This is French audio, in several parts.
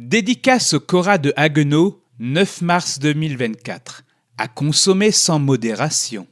Dédicace au Cora de Haguenau, 9 mars 2024. À consommer sans modération.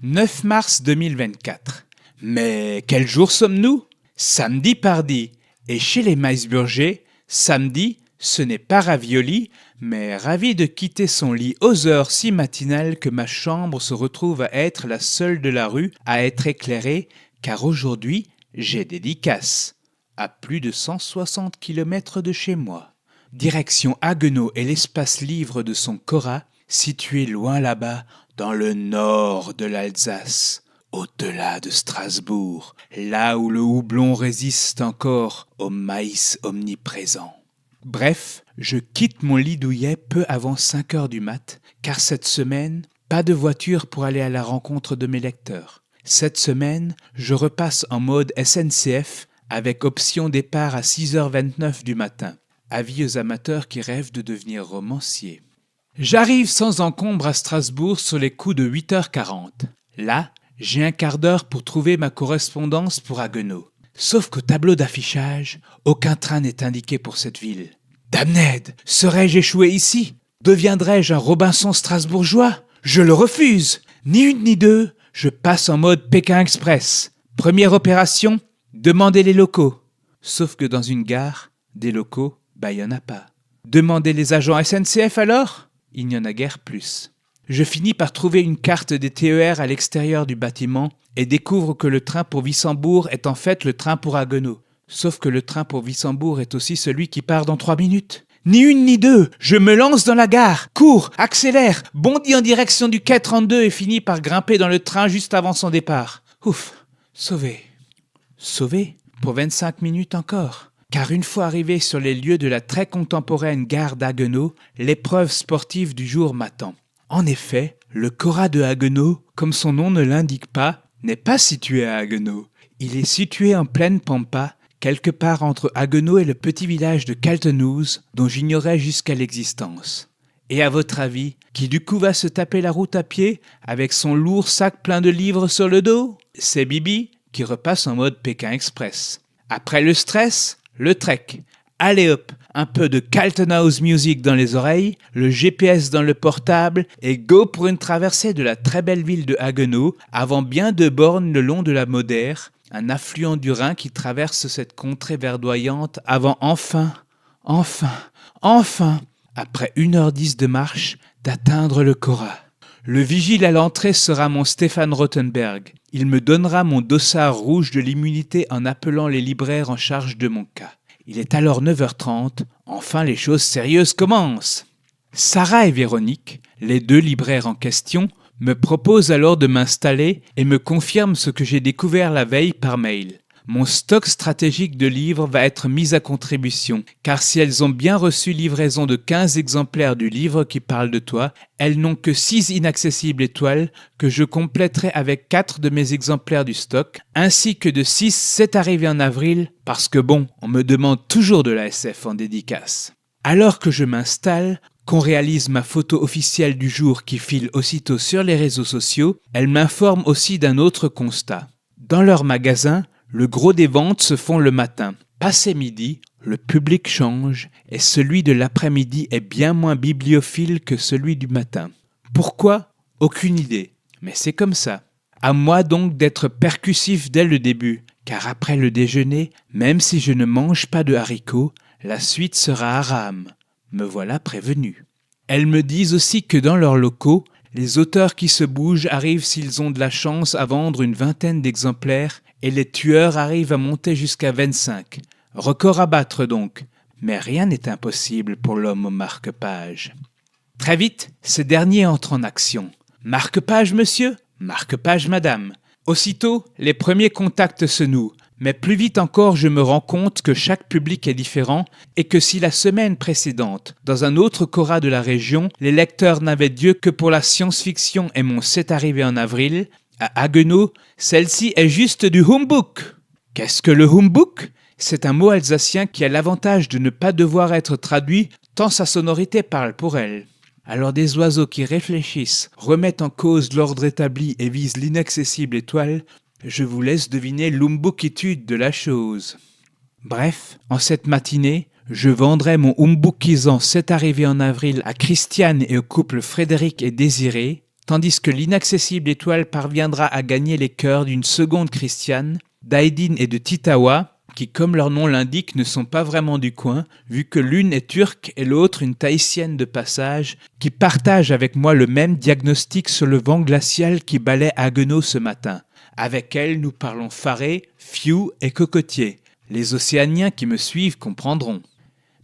9 mars 2024. Mais quel jour sommes-nous? Samedi pardi. Et chez les Maisburger, samedi, ce n'est pas ravioli, mais ravi de quitter son lit aux heures si matinales que ma chambre se retrouve à être la seule de la rue à être éclairée, car aujourd'hui, j'ai dédicace. À plus de 160 km de chez moi. Direction Haguenau et l'espace livre de son Cora, situé loin là-bas, dans le nord de l'Alsace, au-delà de Strasbourg, là où le houblon résiste encore au maïs omniprésent. Bref, je quitte mon lit douillet peu avant 5 heures du mat, car cette semaine, pas de voiture pour aller à la rencontre de mes lecteurs. Cette semaine, je repasse en mode SNCF avec option départ à 6h29 du matin. Avis aux amateurs qui rêvent de devenir romanciers. J'arrive sans encombre à Strasbourg sur les coups de 8h40. Là, j'ai un quart d'heure pour trouver ma correspondance pour Haguenau. Sauf qu'au tableau d'affichage, aucun train n'est indiqué pour cette ville. Damned, serais-je échoué ici? Deviendrais-je un Robinson strasbourgeois? Je le refuse. Ni une ni deux, je passe en mode Pékin Express. Première opération, demander les locaux. Sauf que dans une gare, des locaux, il n'y en a pas. Demander les agents SNCF alors? Il n'y en a guère plus. Je finis par trouver une carte des TER à l'extérieur du bâtiment et découvre que le train pour Wissembourg est en fait le train pour Haguenau. Sauf que le train pour Wissembourg est aussi celui qui part dans 3 minutes. Ni une ni deux, je me lance dans la gare, cours, accélère, bondis en direction du quai 32 et finis par grimper dans le train juste avant son départ. Ouf, sauvé. Sauvé pour 25 minutes encore. Car une fois arrivé sur les lieux de la très contemporaine gare d'Haguenau, l'épreuve sportive du jour m'attend. En effet, le Cora de Haguenau, comme son nom ne l'indique pas, n'est pas situé à Haguenau. Il est situé en pleine pampa, quelque part entre Haguenau et le petit village de Kaltenhuis, dont j'ignorais jusqu'à l'existence. Et à votre avis, qui du coup va se taper la route à pied, avec son lourd sac plein de livres sur le dos? C'est Bibi, qui repasse en mode Pékin Express. Après le stress, le trek. Allez hop, un peu de Kaltenhuis Music dans les oreilles, le GPS dans le portable et go pour une traversée de la très belle ville de Haguenau avant bien 2 bornes le long de la Moder, un affluent du Rhin qui traverse cette contrée verdoyante avant enfin, après 1h10 de marche, d'atteindre le Cora. Le vigile à l'entrée sera mon Stéphane Rothenberg. Il me donnera mon dossard rouge de l'immunité en appelant les libraires en charge de mon cas. Il est alors 9h30, enfin les choses sérieuses commencent. Sarah et Véronique, les 2 libraires en question, me proposent alors de m'installer et me confirment ce que j'ai découvert la veille par mail. Mon stock stratégique de livres va être mis à contribution, car si elles ont bien reçu livraison de 15 exemplaires du livre qui parle de toi, elles n'ont que 6 inaccessibles étoiles que je compléterai avec 4 de mes exemplaires du stock, ainsi que de 6 c'est arrivé en avril, parce que bon, on me demande toujours de la SF en dédicace. Alors que je m'installe, qu'on réalise ma photo officielle du jour qui file aussitôt sur les réseaux sociaux, elles m'informent aussi d'un autre constat. Dans leur magasin, le gros des ventes se font le matin. Passé midi, le public change et celui de l'après-midi est bien moins bibliophile que celui du matin. Pourquoi? Aucune idée. Mais c'est comme ça. À moi donc d'être percussif dès le début, car après le déjeuner, même si je ne mange pas de haricots, la suite sera haram. Me voilà prévenu. Elles me disent aussi que dans leurs locaux, les auteurs qui se bougent arrivent s'ils ont de la chance à vendre une 20aine d'exemplaires et les tueurs arrivent à monter jusqu'à 25. Record à battre donc, mais rien n'est impossible pour l'homme au marque-page. Très vite, ces derniers entrent en action. Marque-page monsieur, marque-page madame. Aussitôt, les premiers contacts se nouent, mais plus vite encore je me rends compte que chaque public est différent et que si la semaine précédente, dans un autre Cora de la région, les lecteurs n'avaient Dieu que pour la science-fiction et mon C'est arrivé en avril, à Haguenau, celle-ci est juste du humbug. Qu'est-ce que le humbug? C'est un mot alsacien qui a l'avantage de ne pas devoir être traduit tant sa sonorité parle pour elle. Alors des oiseaux qui réfléchissent, remettent en cause l'ordre établi et visent l'inaccessible étoile, je vous laisse deviner l'humbugitude de la chose. Bref, en cette matinée, Je vendrai mon Umbukizan 7 arrivé en avril à Christiane et au couple Frédéric et Désiré, tandis que l'inaccessible étoile parviendra à gagner les cœurs d'une seconde Christiane, d'Aydin et de Titawa, qui, comme leur nom l'indique, ne sont pas vraiment du coin, vu que l'une est turque et l'autre une tahitienne de passage, qui partagent avec moi le même diagnostic sur le vent glacial qui balait Haguenau ce matin. Avec elle, nous parlons faré, fiou et cocotier. Les océaniens qui me suivent comprendront.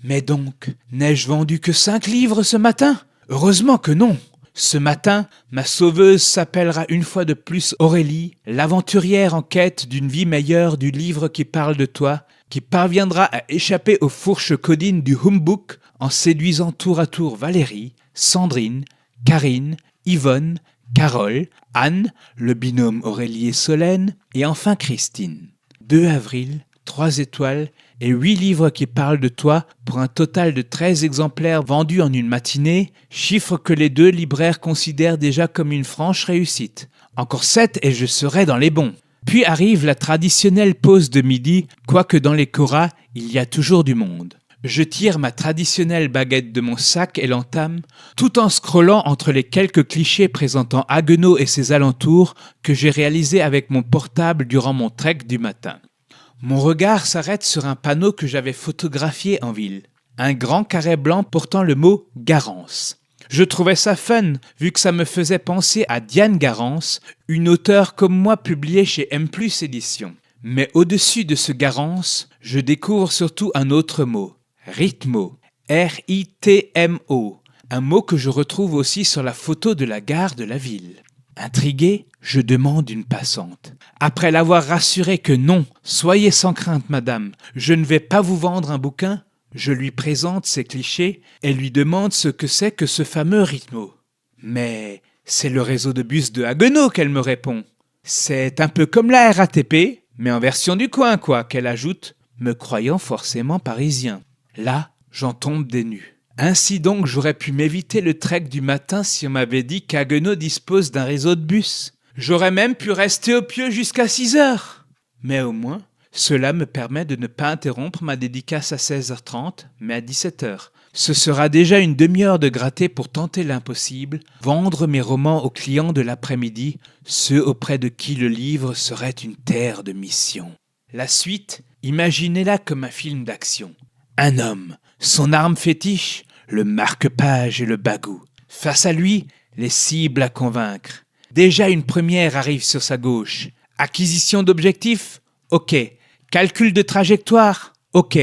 Mais donc, n'ai-je vendu que 5 livres ce matin? Heureusement que non. Ce matin, ma sauveuse s'appellera une fois de plus Aurélie, l'aventurière en quête d'une vie meilleure du livre qui parle de toi, qui parviendra à échapper aux fourches codines du humbug en séduisant tour à tour Valérie, Sandrine, Karine, Yvonne, Carole, Anne, le binôme Aurélie et Solène, et enfin Christine. 2 avril, 3 étoiles et 8 livres qui parlent de toi pour un total de 13 exemplaires vendus en une matinée, chiffre que les 2 libraires considèrent déjà comme une franche réussite. Encore 7 et je serai dans les bons. Puis arrive la traditionnelle pause de midi, quoique dans les koras, il y a toujours du monde. Je tire ma traditionnelle baguette de mon sac et l'entame, tout en scrollant entre les quelques clichés présentant Haguenau et ses alentours que j'ai réalisés avec mon portable durant mon trek du matin. Mon regard s'arrête sur un panneau que j'avais photographié en ville. Un grand carré blanc portant le mot « Garance ». Je trouvais ça fun, vu que ça me faisait penser à Diane Garance, une auteure comme moi publiée chez M+ Éditions. Mais au-dessus de ce Garance, je découvre surtout un autre mot, Ritmo, R-I-T-M-O, un mot que je retrouve aussi sur la photo de la gare de la ville. Intrigué, je demande une passante. Après l'avoir rassurée que non, soyez sans crainte, madame, je ne vais pas vous vendre un bouquin, je lui présente ces clichés et lui demande ce que c'est que ce fameux Ritmo. Mais c'est le réseau de bus de Haguenau qu'elle me répond. C'est un peu comme la RATP, mais en version du coin, quoi, qu'elle ajoute, me croyant forcément parisien. Là, j'en tombe des nues. Ainsi donc, j'aurais pu m'éviter le trek du matin si on m'avait dit qu'Haguenau dispose d'un réseau de bus. J'aurais même pu rester au pieu jusqu'à 6 heures. Mais au moins, cela me permet de ne pas interrompre ma dédicace à 16h30, mais à 17h. Ce sera déjà une demi-heure de gratté pour tenter l'impossible, vendre mes romans aux clients de l'après-midi, ceux auprès de qui le livre serait une terre de mission. La suite, imaginez-la comme un film d'action. Un homme, son arme fétiche, le marque-page et le bagout. Face à lui, les cibles à convaincre. Déjà une première arrive sur sa gauche. Acquisition d'objectifs? Ok. Calcul de trajectoire? Ok.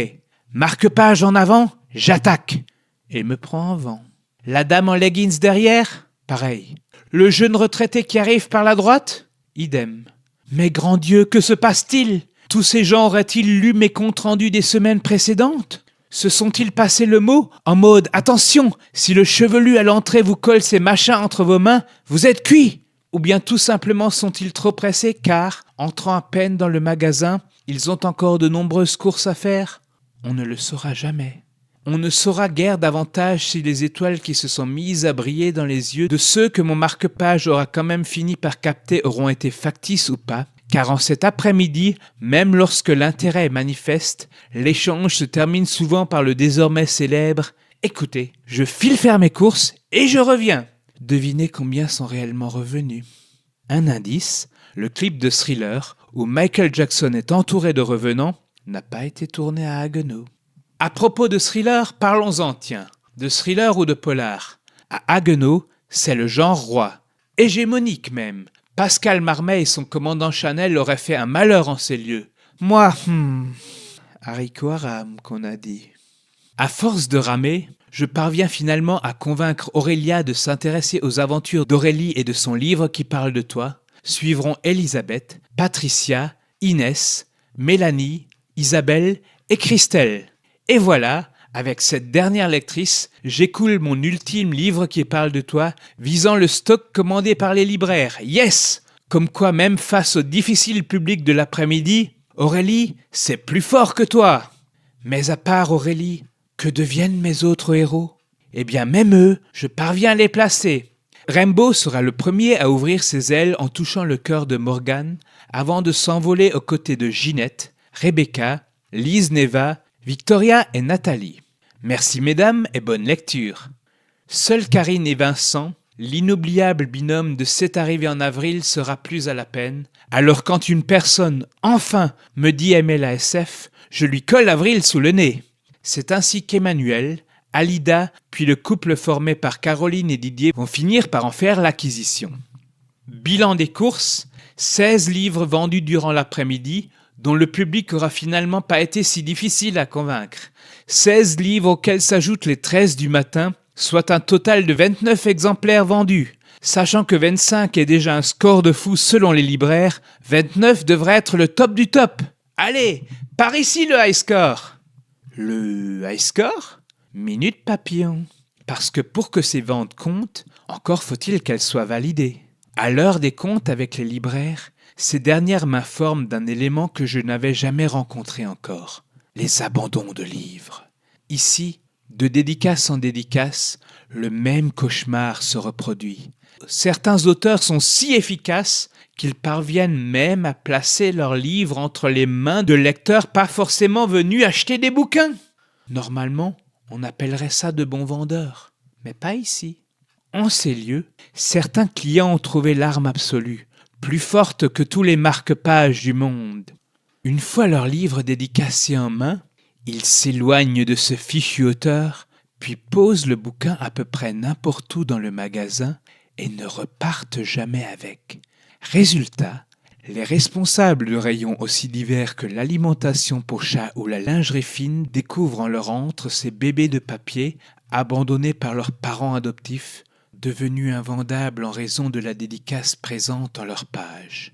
Marque-page en avant? J'attaque. Et me prend en vent. La dame en leggings derrière? Pareil. Le jeune retraité qui arrive par la droite? Idem. Mais grand Dieu, que se passe-t-il? Tous ces gens auraient-ils lu mes comptes rendus des semaines précédentes? Se sont-ils passé le mot en mode « Attention, si le chevelu à l'entrée vous colle ces machins entre vos mains, vous êtes cuits !» Ou bien tout simplement sont-ils trop pressés car, entrant à peine dans le magasin, ils ont encore de nombreuses courses à faire? On ne le saura jamais. On ne saura guère davantage si les étoiles qui se sont mises à briller dans les yeux de ceux que mon marque-page aura quand même fini par capter auront été factices ou pas. Car en cet après-midi, même lorsque l'intérêt est manifeste, l'échange se termine souvent par le désormais célèbre « Écoutez, je file faire mes courses et je reviens !» Devinez combien sont réellement revenus. Un indice, le clip de Thriller, où Michael Jackson est entouré de revenants, n'a pas été tourné à Haguenau. À propos de Thriller, parlons-en, tiens. De thriller ou de polar. À Haguenau, c'est le genre roi. Hégémonique même. Pascal Marmet et son commandant Chanel auraient fait un malheur en ces lieux. Moi, haricot à rame qu'on a dit. À force de ramer, je parviens finalement à convaincre Aurélia de s'intéresser aux aventures d'Aurélie et de son livre qui parle de toi. Suivront Elisabeth, Patricia, Inès, Mélanie, Isabelle et Christelle. Et voilà, avec cette dernière lectrice, j'écoule mon ultime livre qui parle de toi, visant le stock commandé par les libraires. Yes! Comme quoi, même face au difficile public de l'après-midi, Aurélie, c'est plus fort que toi. Mais à part Aurélie, que deviennent mes autres héros? Eh bien, même eux, je parviens à les placer. Rimbaud sera le premier à ouvrir ses ailes en touchant le cœur de Morgane, avant de s'envoler aux côtés de Ginette, Rebecca, Lise Neva, Victoria et Nathalie. Merci mesdames et bonne lecture. Seuls Karine et Vincent, l'inoubliable binôme de C'est arrivé en avril sera plus à la peine. Alors quand une personne, enfin, me dit aimer la SF, je lui colle Avril sous le nez. C'est ainsi qu'Emmanuel, Alida, puis le couple formé par Caroline et Didier vont finir par en faire l'acquisition. Bilan des courses, 16 livres vendus durant l'après-midi, dont le public aura finalement pas été si difficile à convaincre. 16 livres auxquels s'ajoutent les 13 du matin, soit un total de 29 exemplaires vendus. Sachant que 25 est déjà un score de fou selon les libraires, 29 devrait être le top du top. Allez, par ici le high score. Le high score ? Minute papillon. Parce que pour que ces ventes comptent, encore faut-il qu'elles soient validées. À l'heure des comptes avec les libraires, ces dernières m'informent d'un élément que je n'avais jamais rencontré encore, les abandons de livres. Ici, de dédicace en dédicace, le même cauchemar se reproduit. Certains auteurs sont si efficaces qu'ils parviennent même à placer leurs livres entre les mains de lecteurs pas forcément venus acheter des bouquins. Normalement, on appellerait ça de bons vendeurs, mais pas ici. En ces lieux, certains clients ont trouvé l'arme absolue, plus forte que tous les marque-pages du monde. Une fois leur livre dédicacé en main, ils s'éloignent de ce fichu auteur, puis posent le bouquin à peu près n'importe où dans le magasin et ne repartent jamais avec. Résultat, les responsables de rayons aussi divers que l'alimentation pour chats ou la lingerie fine découvrent en leur antre ces bébés de papier abandonnés par leurs parents adoptifs, devenus invendables en raison de la dédicace présente en leur page.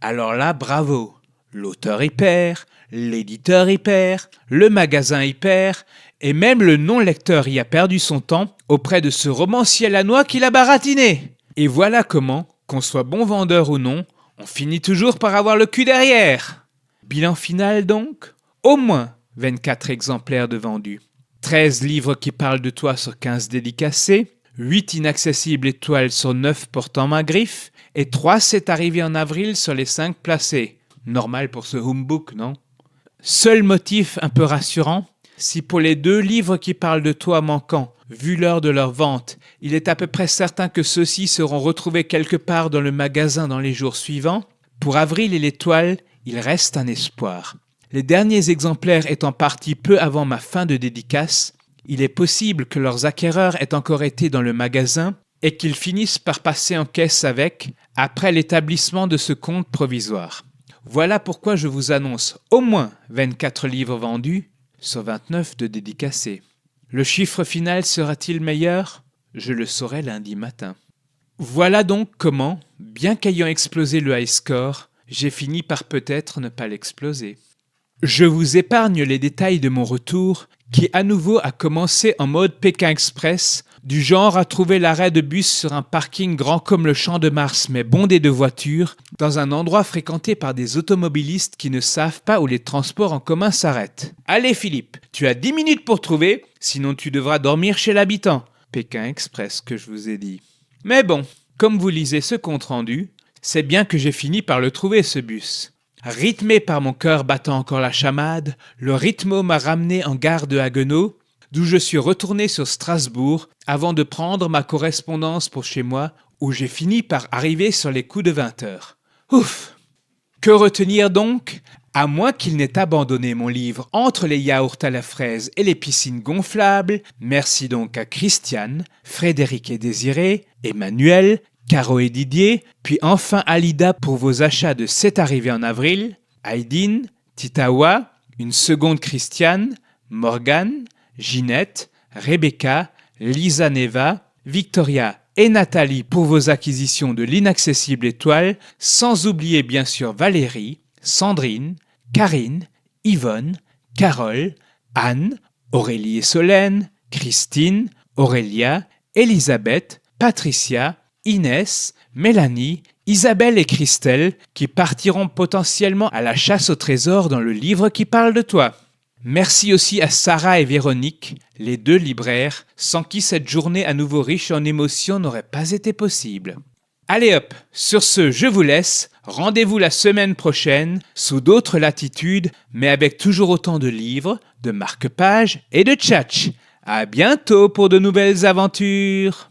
Alors là, bravo! L'auteur y perd, l'éditeur y perd, le magasin y perd, et même le non-lecteur y a perdu son temps auprès de ce romancier lannois qui l'a baratiné. Et voilà comment, qu'on soit bon vendeur ou non, on finit toujours par avoir le cul derrière. Bilan final donc, au moins 24 exemplaires de vendus, 13 livres qui parlent de toi sur 15 dédicacés, 8 inaccessibles étoiles sur 9 portant ma griffe, et 3 C'est arrivé en avril sur les 5 placés. Normal pour ce homebook, non ? Seul motif un peu rassurant, si pour les 2 livres qui parlent de toi manquants, vu l'heure de leur vente, il est à peu près certain que ceux-ci seront retrouvés quelque part dans le magasin dans les jours suivants, pour Avril et l'étoile, il reste un espoir. Les derniers exemplaires étant partis peu avant ma fin de dédicace, il est possible que leurs acquéreurs aient encore été dans le magasin et qu'ils finissent par passer en caisse avec, après l'établissement de ce compte provisoire. Voilà pourquoi je vous annonce au moins 24 livres vendus sur 29 de dédicacés. Le chiffre final sera-t-il meilleur ? Je le saurai lundi matin. Voilà donc comment, bien qu'ayant explosé le high score, j'ai fini par peut-être ne pas l'exploser. Je vous épargne les détails de mon retour, qui à nouveau a commencé en mode Pékin Express, du genre à trouver l'arrêt de bus sur un parking grand comme le Champ de Mars mais bondé de voitures, dans un endroit fréquenté par des automobilistes qui ne savent pas où les transports en commun s'arrêtent. Allez Philippe, tu as 10 minutes pour trouver, sinon tu devras dormir chez l'habitant. Pékin Express que je vous ai dit. Mais bon, comme vous lisez ce compte-rendu, c'est bien que j'ai fini par le trouver ce bus. Rythmé par mon cœur battant encore la chamade, le rythmo m'a ramené en gare de Haguenau, d'où je suis retourné sur Strasbourg avant de prendre ma correspondance pour chez moi, où j'ai fini par arriver sur les coups de 20 heures. Ouf! Que retenir donc? À moins qu'il n'ait abandonné mon livre entre les yaourts à la fraise et les piscines gonflables, merci donc à Christiane, Frédéric et Désiré, Emmanuel, Caro et Didier, puis enfin Alida pour vos achats de C'est arrivé en avril, Aydin, Titawa, une seconde Christiane, Morgane, Ginette, Rebecca, Lisa Neva, Victoria et Nathalie pour vos acquisitions de l'inaccessible étoile, sans oublier bien sûr Valérie, Sandrine, Karine, Yvonne, Carole, Anne, Aurélie et Solène, Christine, Aurélia, Elisabeth, Patricia, Inès, Mélanie, Isabelle et Christelle qui partiront potentiellement à la chasse au trésor dans le livre qui parle de toi. Merci aussi à Sarah et Véronique, les 2 libraires, sans qui cette journée à nouveau riche en émotions n'aurait pas été possible. Allez hop, sur ce, je vous laisse. Rendez-vous la semaine prochaine, sous d'autres latitudes, mais avec toujours autant de livres, de marque-pages et de tchatch. À bientôt pour de nouvelles aventures.